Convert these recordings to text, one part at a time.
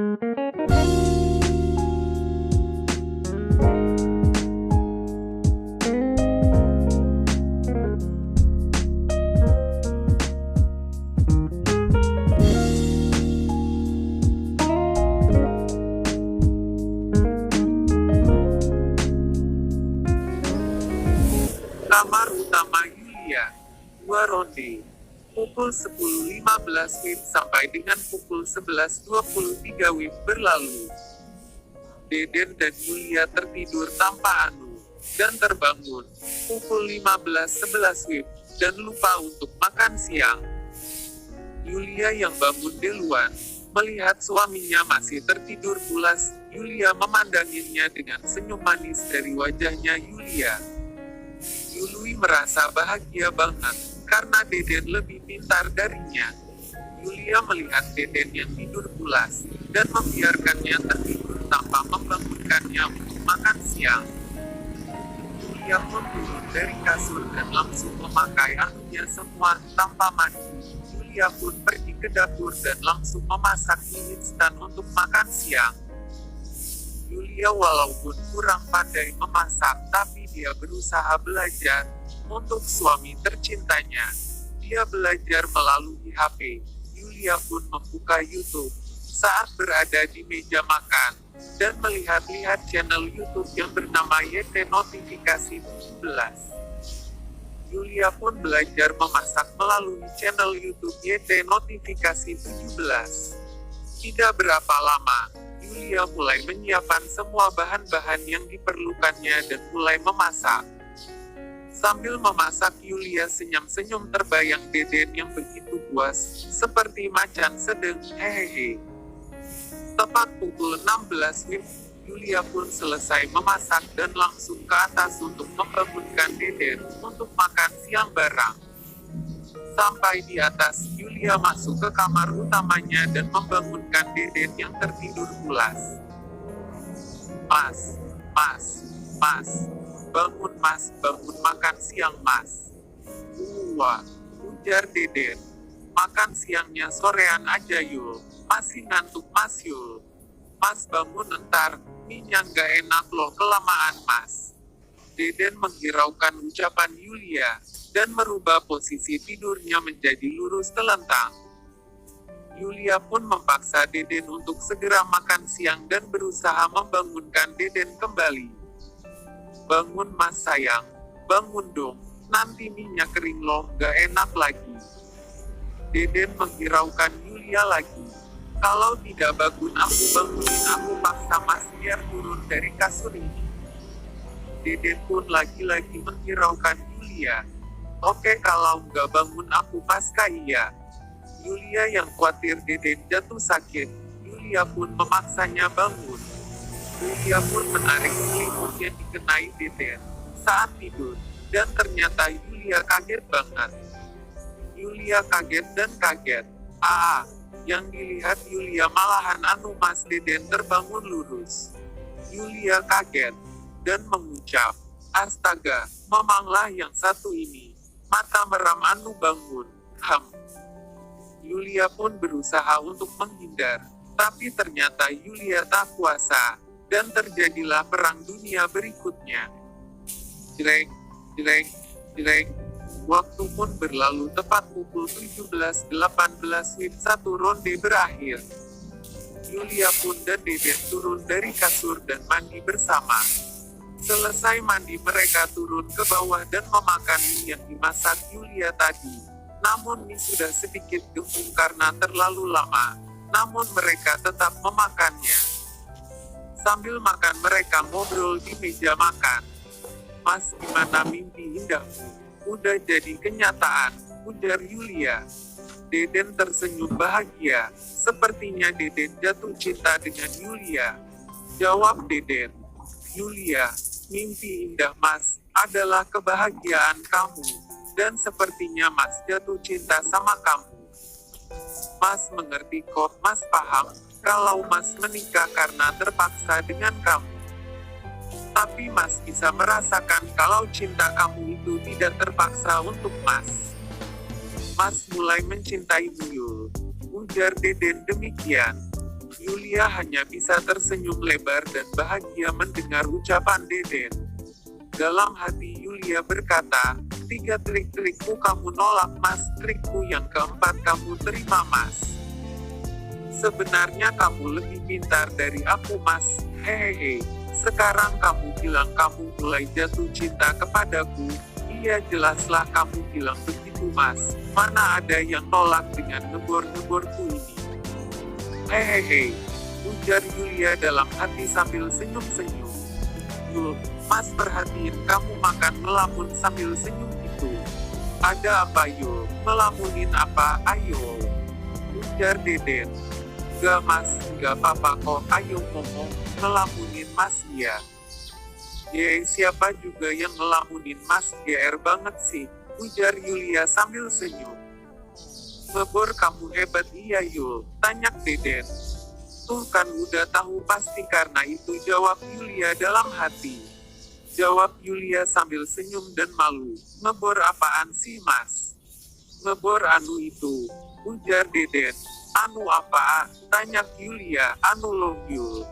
Kamar utama Yulia. 2 ronde. Pukul 10.15 WIB sampai dengan pukul 11.23 WIB berlalu. Deden dan Yulia tertidur tanpa Anu, dan terbangun pukul 15.11 WIB, dan lupa untuk makan siang. Yulia yang bangun duluan, melihat suaminya masih tertidur pulas. Yulia memandanginya dengan senyum manis dari wajahnya Yulia. Yuli merasa bahagia banget, karena Deden lebih pintar darinya. Yulia melihat Deden yang tidur pulas, dan membiarkannya tertidur tanpa membangunkannya untuk makan siang. Yulia pun turun dari kasur dan langsung memakai anunya semua, tanpa mandi. Yulia pun pergi ke dapur dan langsung memasak mie instan untuk makan siang. Yulia walaupun kurang pandai memasak, tapi dia berusaha belajar. Untuk suami tercintanya, dia belajar melalui HP. Yulia pun membuka YouTube. Saat berada di meja makan, dan melihat-lihat channel YouTube yang bernama YT Notifikasi 17. Yulia pun belajar memasak melalui channel YouTube YT Notifikasi 17. Tidak berapa lama, Yulia mulai menyiapkan semua bahan-bahan yang diperlukannya dan mulai memasak. Sambil memasak, Yulia senyum-senyum terbayang Deden yang begitu puas, seperti macan sedang hehehe. Tepat pukul 16 WIB, Yulia pun selesai memasak dan langsung ke atas untuk membangunkan Deden untuk makan siang bareng. Sampai di atas, Yulia masuk ke kamar utamanya dan membangunkan Deden yang tertidur pulas. Mas, bangun mas, bangun makan siang mas. Wah, ujar Deden. Makan siangnya sorean aja Yul, masih ngantuk mas Yul. Mas bangun entar, minyak gak enak loh kelamaan mas. Deden menghiraukan ucapan Yulia, dan merubah posisi tidurnya menjadi lurus telentang. Yulia pun memaksa Deden untuk segera makan siang dan berusaha membangunkan Deden kembali. Bangun mas sayang, bangun dong, nanti minyak kering loh, gak enak lagi. Deden menghiraukan Yulia lagi. Kalau tidak bangun aku paksa mas biar turun dari kasur ini. Deden pun lagi-lagi menghiraukan Yulia. Oke kalau nggak bangun aku pasca iya. Yulia yang khawatir Deden jatuh sakit, Yulia pun memaksanya bangun. Yulia pun menarik selimut yang dikenai Deden saat tidur, dan ternyata Yulia kaget banget. Yulia kaget dan kaget. Yang dilihat Yulia malahan Mas Deden terbangun lurus. Yulia kaget, dan mengucap, astaga, memanglah yang satu ini. Mata meram bangun. Yulia pun berusaha untuk menghindar, tapi ternyata Yulia tak kuasa, dan terjadilah perang dunia berikutnya. Jreng. Waktu pun berlalu tepat pukul 17.18 WIB, 1 ronde berakhir. Yulia pun dan Deden turun dari kasur dan mandi bersama. Selesai mandi mereka turun ke bawah dan memakan mie yang dimasak Yulia tadi. Namun mie sudah sedikit gembung karena terlalu lama. Namun mereka tetap memakannya. Sambil makan mereka ngobrol di meja makan. Mas gimana mimpi indahmu? Udah jadi kenyataan, ujar Yulia. Deden tersenyum bahagia. Sepertinya Deden jatuh cinta dengan Yulia. Jawab Deden. Yulia, mimpi indah Mas adalah kebahagiaan kamu. Dan sepertinya Mas jatuh cinta sama kamu. Mas mengerti kok, Mas paham kalau Mas menikah karena terpaksa dengan kamu. Tapi Mas bisa merasakan kalau cinta kamu itu tidak terpaksa untuk Mas. Mas mulai mencintai Yul. Ujar Deden demikian. Yulia hanya bisa tersenyum lebar dan bahagia mendengar ucapan Deden. Dalam hati Yulia berkata, 3 trik-trikku kamu nolak mas, trikku yang keempat kamu terima mas. Sebenarnya kamu lebih pintar dari aku mas, hehehe. Sekarang kamu bilang kamu mulai jatuh cinta kepadaku. Iya jelaslah kamu bilang begitu mas, mana ada yang nolak dengan ngebor-ngeborku ini. Hehehe, ujar Yulia dalam hati sambil senyum-senyum. Yul, mas perhatiin kamu makan melamun sambil senyum itu. Ada apa Yul, melamunin apa, ayo. Ujar Deden. Gak mas, gak apa-apa kok, ayo ngomong, ngelamunin mas ya. Siapa juga yang ngelamunin mas, GR banget sih, ujar Yulia sambil senyum. Ngebor kamu hebat iya Yul, tanya Deden. Tuh kan udah tahu pasti karena itu, jawab Yulia dalam hati. Jawab Yulia sambil senyum dan malu, ngebor apaan sih mas? Ngebor anu itu, ujar Deden. Anu apa? Tanya Yulia. Anu loh Yul.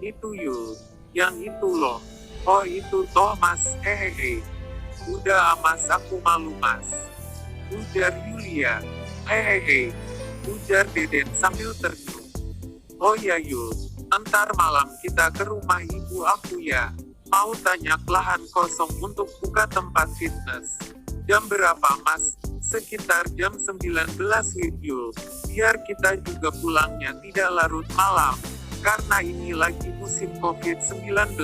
Itu Yul, yang itu loh. Oh itu toh mas, hehehe. Udah mas aku malu mas, ujar Yulia. Hehehe, ujar Deden sambil tersenyum. Oh ya Yul, entar malam kita ke rumah ibu aku ya. Mau tanya lahan kosong untuk buka tempat fitness. Jam berapa mas? Sekitar jam 19 Yul. Biar kita juga pulangnya tidak larut malam. Karena ini lagi musim COVID-19.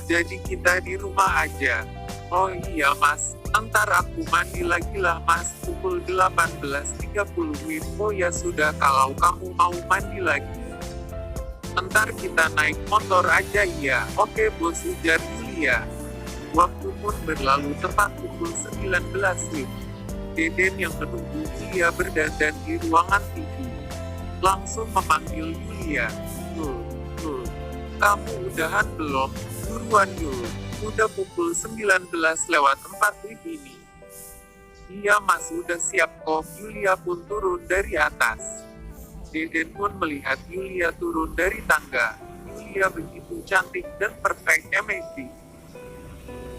Jadi kita di rumah aja. Oh iya mas, entar aku mandi lagi lah mas, pukul 18.30 Oh ya sudah kalau kamu mau mandi lagi. Entar kita naik motor aja ya. Oke bos, ujar Yulia. Waktu pun berlalu tepat pukul 19 Deden yang menunggu Yulia berdandan di ruangan TV langsung memanggil Yulia. Yul, kamu udahan belum? Buruan Yul, udah pukul 19:04 ini. Iya mas udah siap kok. Yulia pun turun dari atas. Deden pun melihat Yulia turun dari tangga. Yulia begitu cantik dan perfect amazing.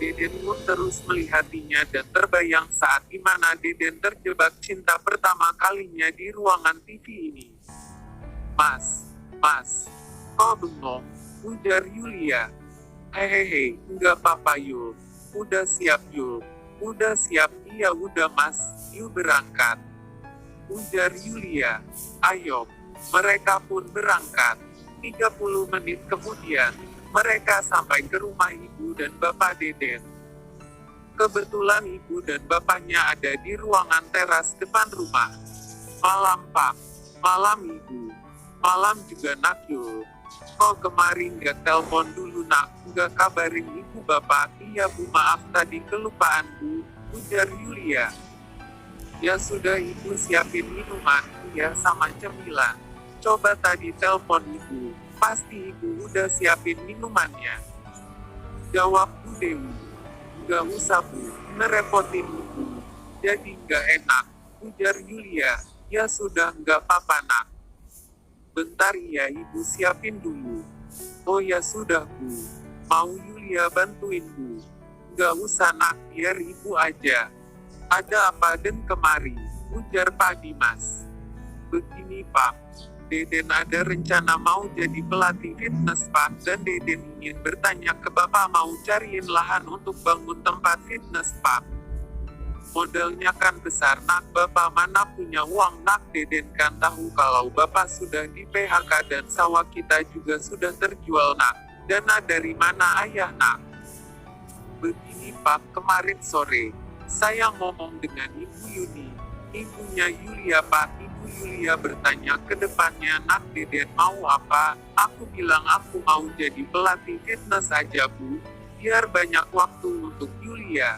Deden pun terus melihatinya dan terbayang saat dimana Deden terjebak cinta pertama kalinya di ruangan TV ini. Mas, kok bengong? Ujar Yulia. Hehehe, nggak apa-apa Yul. Udah siap Yul. Udah siap, iya udah mas, yuk berangkat. Ujar Yulia. Ayo, mereka pun berangkat. 30 menit kemudian, mereka sampai ke rumah ibu dan bapak Deden. Kebetulan ibu dan bapaknya ada di ruangan teras depan rumah. Malam pak, malam ibu, malam juga nak Yul. Kok kemarin gak telepon dulu nak, gak kabarin ibu bapak? Iya bu maaf tadi kelupaan bu, ujar Yulia. Ya sudah ibu siapin minuman, ya sama cemilan. Coba tadi telepon ibu, pasti ibu udah siapin minumannya. Jawab Bu Dewi. Gak usah bu, ngerepotin ibu. Jadi gak enak, ujar Yulia. Ya sudah gak apa-apa nak. Bentar ya ibu siapin dulu. Oh ya sudah bu, mau Yulia bantuin bu? Gak usah nak, biar ibu aja. Ada apa den kemari? Ujar Pak Dimas. Begini pak, Deden ada rencana mau jadi pelatih fitness pak, dan Deden ingin bertanya ke bapak mau cariin lahan untuk bangun tempat fitness pak. Modalnya kan besar nak, bapak mana punya uang nak? Deden kan tahu kalau bapak sudah di PHK dan sawah kita juga sudah terjual nak. Dana dari mana ayah nak? Begini pak, kemarin sore, saya ngomong dengan Ibu Yuni, ibunya Yulia pak. Ibu Yulia bertanya ke depannya nak Deden mau apa? Aku bilang aku mau jadi pelatih fitness aja bu, biar banyak waktu untuk Yulia.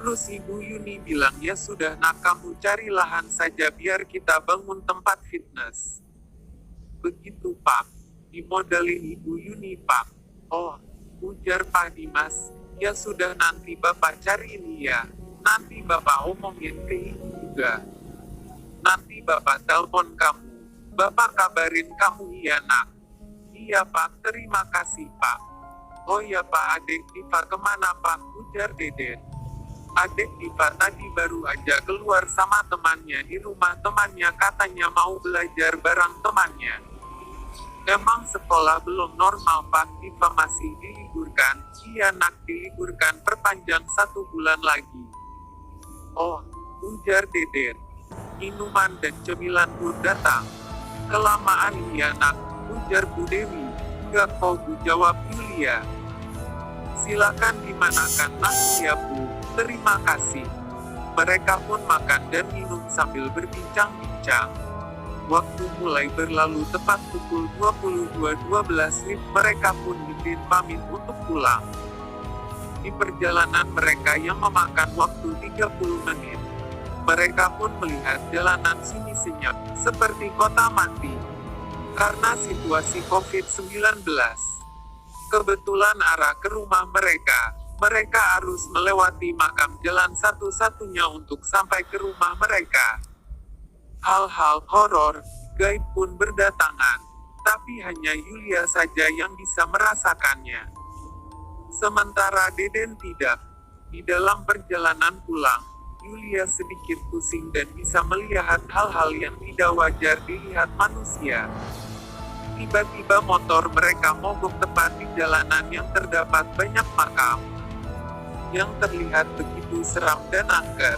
Terus Ibu Yuni bilang ya sudah nak kamu cari lahan saja biar kita bangun tempat fitness. Begitu pak, dimodalin Ibu Yuni pak. Oh, ujar Pak Dimas, ya sudah nanti bapak cariin ya. Nanti bapak omongin ke ibu juga. Nanti bapak telepon kamu. Bapak kabarin kamu iya nak. Iya pak, terima kasih pak. Oh ya pak, adik Diva kemana pak? Ujar Deden. Adik Diva tadi baru aja keluar sama temannya di rumah temannya, katanya mau belajar bareng temannya. Emang sekolah belum normal pak? Diva masih diliburkan. Iya nak, diliburkan perpanjang 1 bulan lagi. Oh, ujar Deden. Minuman dan cemilan pun datang. Kelamaan iya nak, ujar Bu Dewi. Gak kok Bu, jawab Yulia. Silakan dimanakan nak, ya Bu, terima kasih. Mereka pun makan dan minum sambil berbincang-bincang. Waktu mulai berlalu tepat pukul 22.12 mereka pun izin pamit untuk pulang. Di perjalanan mereka yang memakan waktu 30 menit, mereka pun melihat jalanan sunyi senyap, seperti kota mati. Karena situasi COVID-19. Kebetulan arah ke rumah mereka harus melewati makam, jalan satu-satunya untuk sampai ke rumah mereka. Hal-hal horor, gaib pun berdatangan, tapi hanya Yulia saja yang bisa merasakannya. Sementara Deden tidak. Di dalam perjalanan pulang, Yulia sedikit pusing dan bisa melihat hal-hal yang tidak wajar dilihat manusia. Tiba-tiba motor mereka mogok tepat di jalanan yang terdapat banyak makam, yang terlihat begitu seram dan angker.